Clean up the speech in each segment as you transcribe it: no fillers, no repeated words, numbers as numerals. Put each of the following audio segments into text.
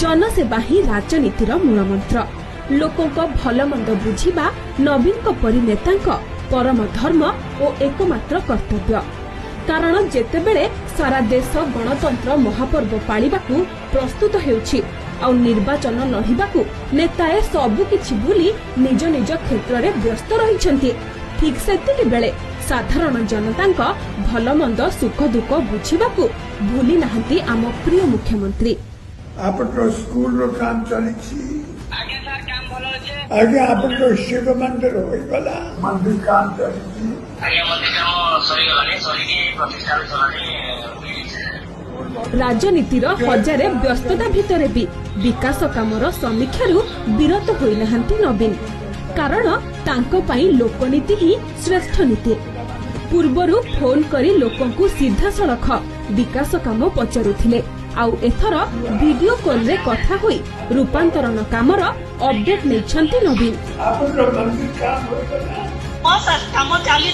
जनसेवा ही राजनीतिर मूलमंत्र। लोकों भल मंद बुझिबा नवीन परी नेता परम धर्म और एकमात्र कर्तव्य। कारण जेतेबेले सारा देश गणतंत्र महापर्व पालिबाकू प्रस्तुत हेउछि आ निर्वाचन लढिबाकू नेताए सबु किछि भूली निज निज क्षेत्र में व्यस्त रहिछन्ति, ठीक सेतिकी बेले साधारण जनता भल मंद सुख दुख बुझिबाकू भूली नाहंती आम प्रिय मुख्यमंत्री। आपन स्कूल रो काम चलिछि आगे आपन शिव मंदिर हो गला मंदिर काम चलिछि आगे मंदिर काम सरी गलानी सरी की प्रतिष्ठा चलानी। राजनीतिर हजारे व्यस्तता भितरे भी विकास कामर समीक्षारू विरत होई नाहंती नवीन। कारण तांको पाई लोकनीति ही श्रेष्ठ नीति। पूर्वरु फोन करी लोकंकु सीधा सड़ख विकास काम पचारुथिले आउ एथर वीडियो कॉल रे कथा होई रूपांतरण कामर अपडेट नेछंती नवीन। सर काम चली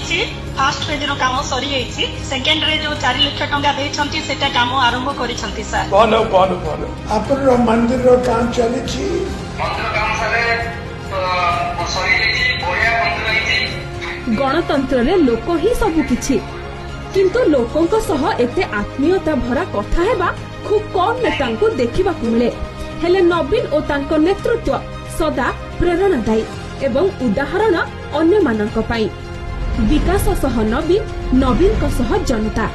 फास्ट पेज रो काम सरी जाइछि, सेकंड रे जो 4 लाख टंका देछंती सेटा काम आरंभ करिसंती सर। बोलो बोलो बोलो आपन रो मंदिर रो काम चली छि मंदिर काम सरे सरी जाइछि बोया मंदिर जाइछि। गणतंत्र रे लोक ही सबु किछि, किंतु लोकंक सह एते आत्मीयता भरा कथा हेबा खूब कम नेतांकु देखिबाकू मिले। हेले नवीन और तांको नेतृत्व सदा प्रेरणादायी एवं उदाहरण अन्य मानक पाई। विकास सह नवीन, नवीन सह जनता।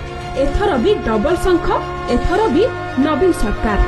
एथर भी डबल शंख, एथर भी नवीन सरकार।